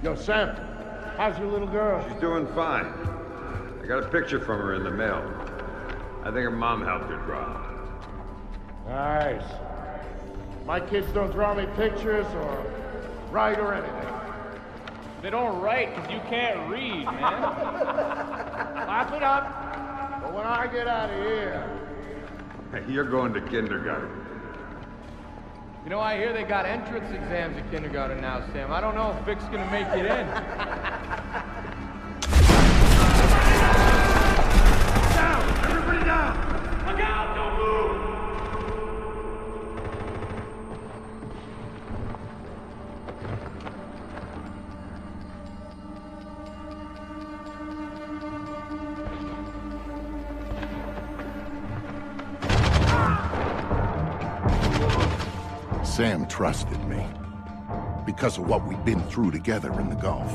Yo, Sam, how's your little girl? She's doing fine. I got a picture from her in the mail. I think her mom helped her draw. Nice. My kids don't draw me pictures or write or anything. They don't write because you can't read, man. Clap it up. But when I get out of here... Hey, you're going to kindergarten. You know, I hear they got entrance exams at kindergarten now, Sam. I don't know if Vic's gonna make it in. Down! Everybody down! Look out! Don't move! Sam trusted me because of what we'd been through together in the Gulf.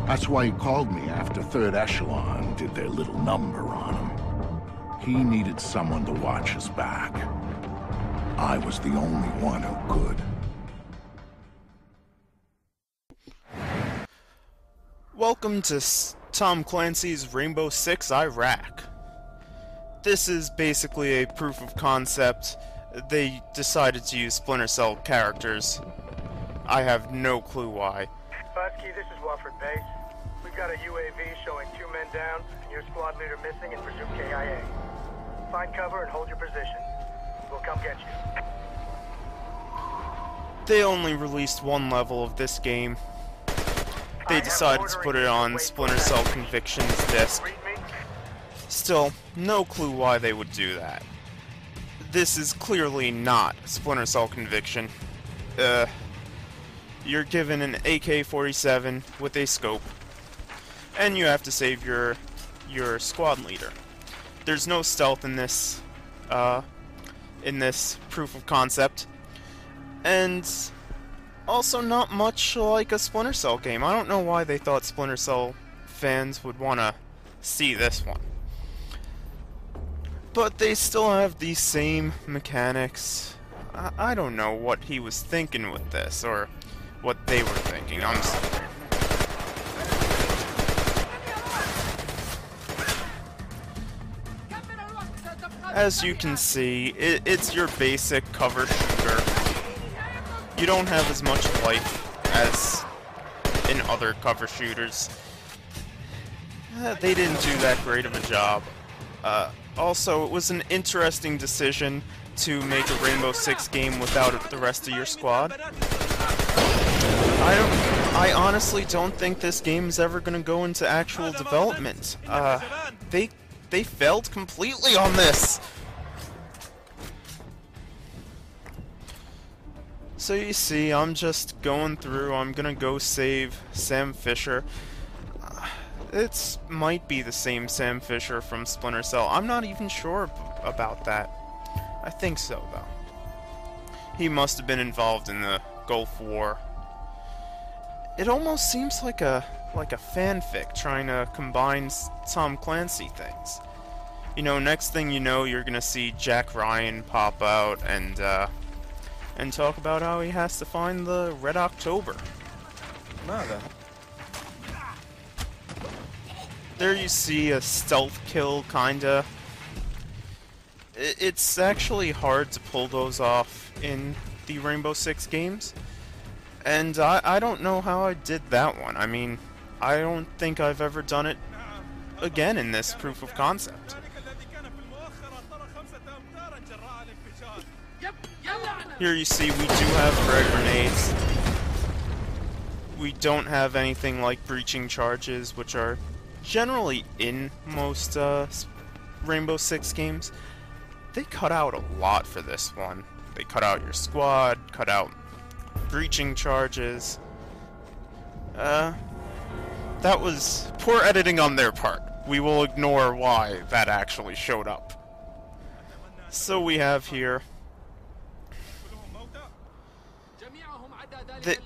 That's why he called me after Third Echelon did their little number on him. He needed someone to watch his back. I was the only one who could. Welcome to Tom Clancy's Rainbow Six Iraq. This is basically a proof of concept. They decided to use Splinter Cell characters. I have no clue why. Husky, this is Wofford Base. We've got a UAV showing 2 men down, and your squad leader missing and presumed KIA. Find cover and hold your position. We'll come get you. They only released one level of this game. They decided to put it on Splinter Cell Conviction's disc. Still, no clue why they would do that. This is clearly not Splinter Cell Conviction. You're given an AK-47 with a scope, and you have to save your squad leader. There's no stealth in this proof of concept, and also not much like a Splinter Cell game. I don't know why they thought Splinter Cell fans would want to see this one. But they still have these same mechanics. I don't know what he was thinking with this, or what they were thinking. I'm sorry. As you can see, it's your basic cover shooter. You don't have as much life as in other cover shooters. They didn't do that great of a job. Also, it was an interesting decision to make a Rainbow Six game without the rest of your squad. I honestly don't think this game is ever going to go into actual development. They failed completely on this. So you see, I'm just going through. I'm gonna go save Sam Fisher. It might be the same Sam Fisher from Splinter Cell. I'm not even sure about that. I think so, though. He must have been involved in the Gulf War. It almost seems like a fanfic trying to combine Tom Clancy things. You know, next thing you know, you're gonna see Jack Ryan pop out and talk about how he has to find the Red October. Nada. There you see a stealth kill, kinda. It's actually hard to pull those off in the Rainbow Six games. And I don't know how I did that one. I mean, I don't think I've ever done it again in this proof of concept. Here you see we do have frag grenades. We don't have anything like breaching charges, which are generally in most Rainbow Six games. They cut out a lot for this one. They cut out your squad, cut out breaching charges. That was poor editing on their part. We will ignore why that actually showed up. So we have here...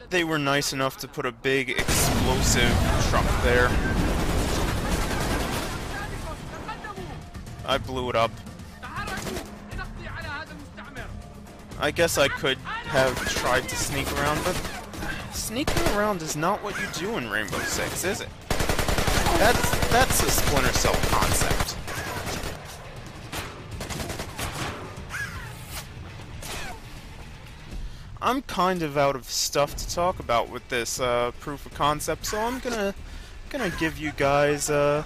They were nice enough to put a big explosive truck there. I blew it up. I guess I could have tried to sneak around, but sneaking around is not what you do in Rainbow Six, is it? That's a Splinter Cell concept. I'm kind of out of stuff to talk about with this proof of concept, so I'm gonna give you guys a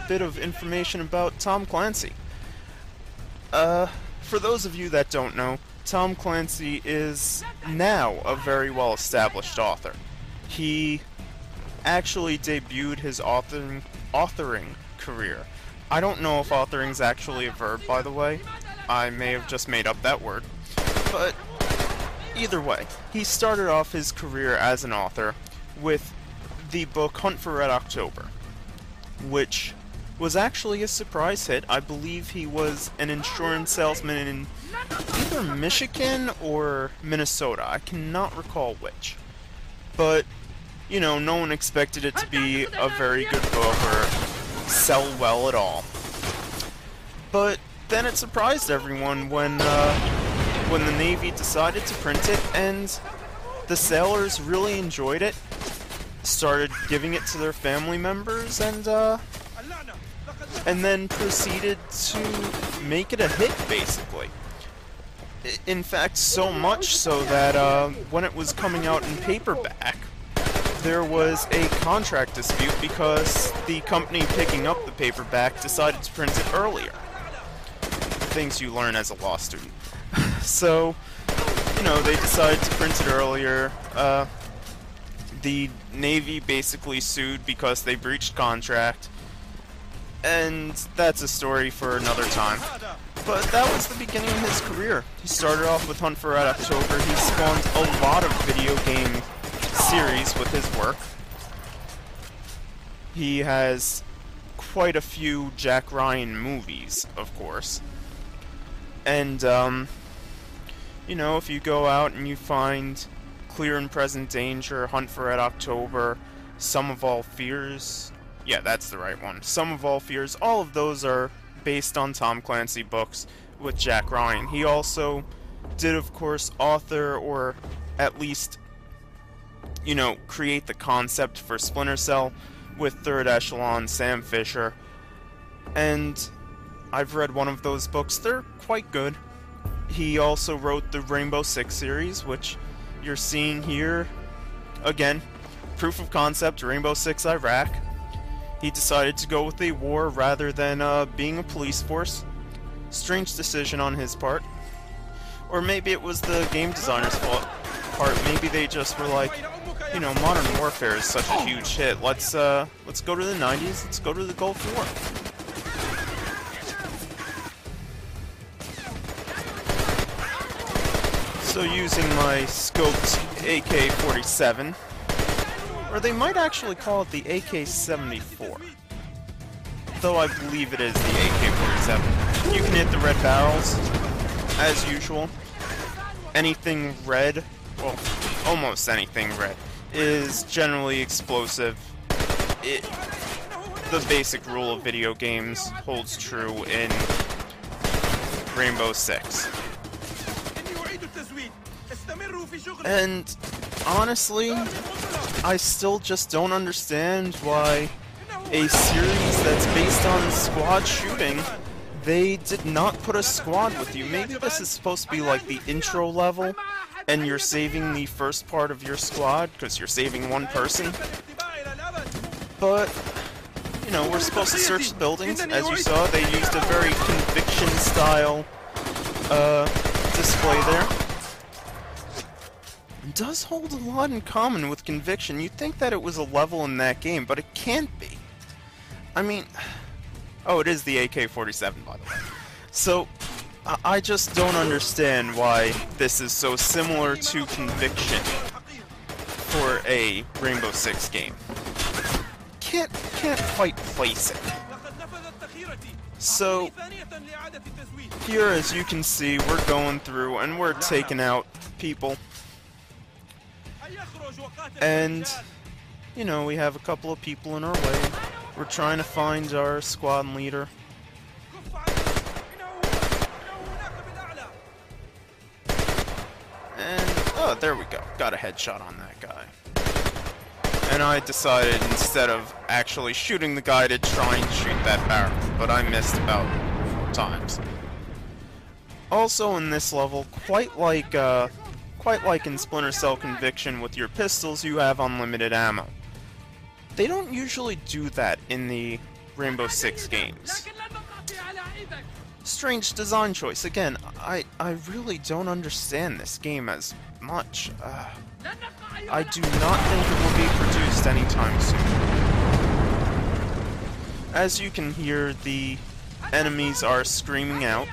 bit of information about Tom Clancy. For those of you that don't know, Tom Clancy is now a very well-established author. He actually debuted his authoring career. I don't know if authoring is actually a verb, by the way. I may have just made up that word. But either way, he started off his career as an author with the book Hunt for Red October, which was actually a surprise hit. I believe he was an insurance salesman in either Michigan or Minnesota. I cannot recall which. But, you know, no one expected it to be a very good book or sell well at all. But then it surprised everyone when the Navy decided to print it, and the sailors really enjoyed it, started giving it to their family members, and then proceeded to make it a hit, basically. In fact, so much so that when it was coming out in paperback, there was a contract dispute because the company picking up the paperback decided to print it earlier. Things you learn as a law student. So, you know, they decided to print it earlier. The Navy basically sued because they breached contract. And that's a story for another time. But that was the beginning of his career. He started off with Hunt for Red October. He spawned a lot of video game series with his work. He has quite a few Jack Ryan movies, of course. And, you know, if you go out and you find Clear and Present Danger, Hunt for Red October, Sum of All Fears... Yeah, that's the right one. Sum of All Fears, all of those are based on Tom Clancy books with Jack Ryan. He also did, of course, author, or at least, you know, create the concept for Splinter Cell with Third Echelon, Sam Fisher. And I've read one of those books. They're quite good. He also wrote the Rainbow Six series, which you're seeing here. Again, proof of concept, Rainbow Six Iraq. He decided to go with a war rather than being a police force. Strange decision on his part. Or maybe it was the game designer's part. Maybe they just were like, you know, Modern Warfare is such a huge hit. Let's go to the 90s. Let's go to the Gulf War. So using my scoped AK-47. Or they might actually call it the AK-74. Though I believe it is the AK-47. You can hit the red barrels, as usual. Anything red, well, almost anything red, is generally explosive. The basic rule of video games holds true in Rainbow Six. And honestly, I still just don't understand why a series that's based on squad shooting, they did not put a squad with you. Maybe this is supposed to be like the intro level, and you're saving the first part of your squad, because you're saving one person. But, you know, we're supposed to search the buildings. As you saw, they used a very Conviction-style display there. It does hold a lot in common with Conviction. You'd think that it was a level in that game, but it can't be. I mean... Oh, it is the AK-47, by the way. So, I just don't understand why this is so similar to Conviction for a Rainbow Six game. Can't quite place it. So, here, as you can see, we're going through and we're taking out people. And, you know, we have a couple of people in our way. We're trying to find our squad leader. And, oh, there we go. Got a headshot on that guy. And I decided, instead of actually shooting the guy, to try and shoot that barrel, but I missed about 4 times. Also in this level, quite like in Splinter Cell Conviction with your pistols, you have unlimited ammo. They don't usually do that in the Rainbow Six games. Strange design choice. Again, I really don't understand this game as much. I do not think it will be produced anytime soon. As you can hear, the enemies are screaming out,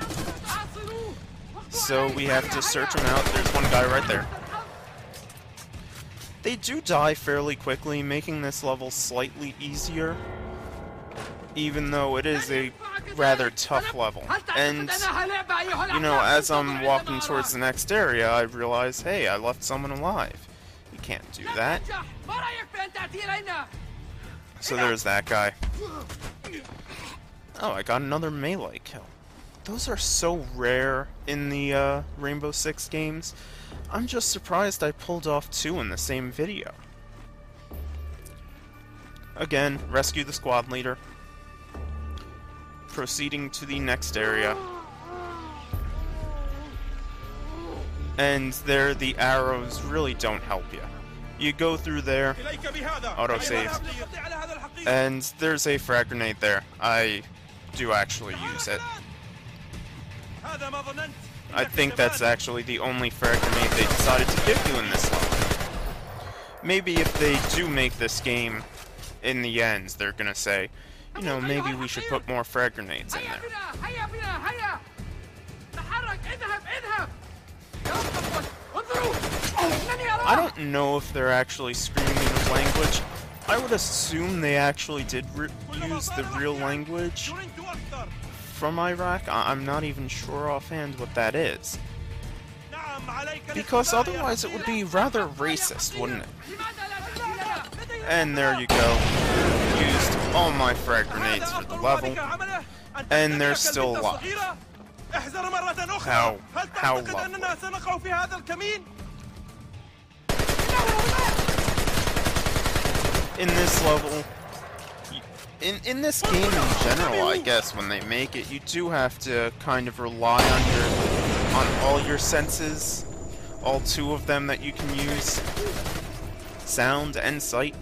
so we have to search them out. There's one guy right there. They do die fairly quickly, making this level slightly easier, even though it is a rather tough level. And, you know, as I'm walking towards the next area, I realize, hey, I left someone alive. You can't do that. So there's that guy. Oh, I got another melee kill. Those are so rare in the Rainbow Six games. I'm just surprised I pulled off 2 in the same video. Again, rescue the squad leader. Proceeding to the next area. And there, the arrows really don't help you. You go through there, autosave, and there's a frag grenade there. I do actually use it. I think that's actually the only frag grenade they decided to give you in this level. Maybe if they do make this game in the end, they're gonna say, you know, maybe we should put more frag grenades in there. I don't know if they're actually screaming in a language. I would assume they actually did use the real language from Iraq. I'm not even sure offhand what that is. Because otherwise it would be rather racist, wouldn't it? And there you go. Used all my frag grenades for the level. And they're still alive. How lovely. In this level, in this game in general, I guess, when they make it, you do have to kind of rely on all your senses, all 2 of them that you can use, sound and sight.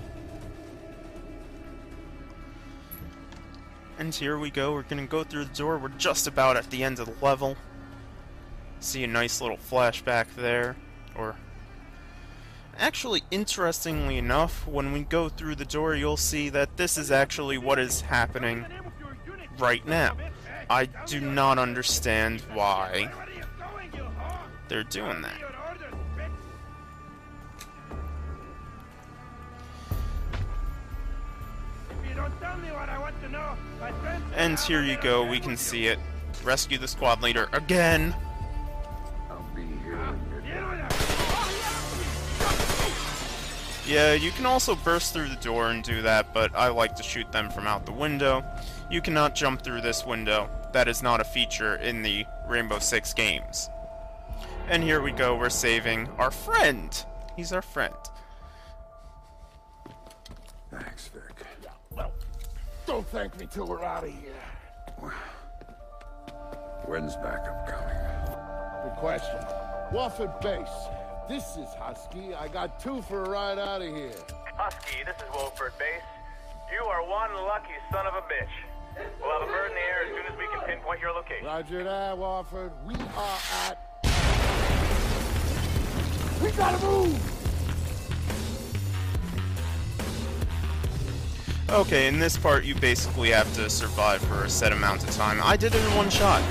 And here we go, we're gonna go through the door. We're just about at the end of the level. See a nice little flashback there, or... Actually, interestingly enough, when we go through the door, you'll see that this is actually what is happening right now. I do not understand why they're doing that. And here you go, we can see it. Rescue the squad leader again. Yeah, you can also burst through the door and do that, but I like to shoot them from out the window. You cannot jump through this window. That is not a feature in the Rainbow Six games. And here we go, we're saving our friend. He's our friend. Thanks, Vic. Well, don't thank me till we're out of here. When's backup coming? Good question. Wofford Base. This is Husky. I got 2 for a ride out of here. Husky, this is Wofford Base. You are one lucky son of a bitch. We'll have a bird in the air as soon as we can pinpoint your location. Roger that, Wofford. We are at... We gotta move! Okay, in this part you basically have to survive for a set amount of time. I did it in 1 shot,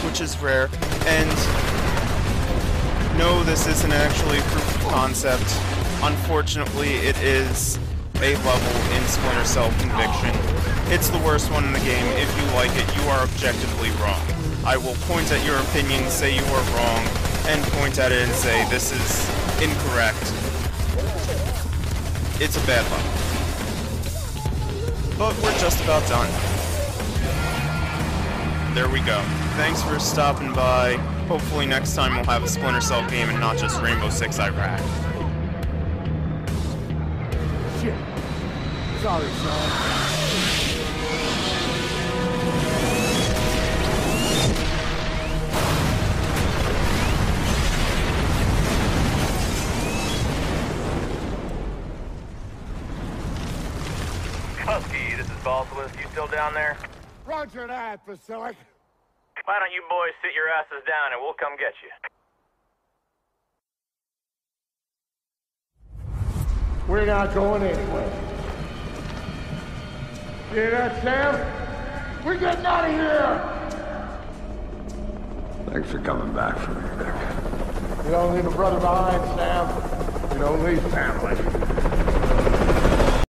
which is rare, and no, this isn't actually proof of concept. Unfortunately, it is a level in Splinter Cell Conviction. It's the worst one in the game. If you like it, you are objectively wrong. I will point at your opinion, say you are wrong, and point at it and say this is incorrect. It's a bad level. But we're just about done. There we go. Thanks for stopping by. Hopefully next time we'll have a Splinter Cell game and not just Rainbow Six Iraq. Shit. Sorry, son. Husky, this is Balsalus. You still down there? Roger that, Vasilic. Why don't you boys sit your asses down and we'll come get you. We're not going anywhere. Hear that, Sam? We're getting out of here! Thanks for coming back for me, Vic. You don't leave a brother behind, Sam. You don't leave family.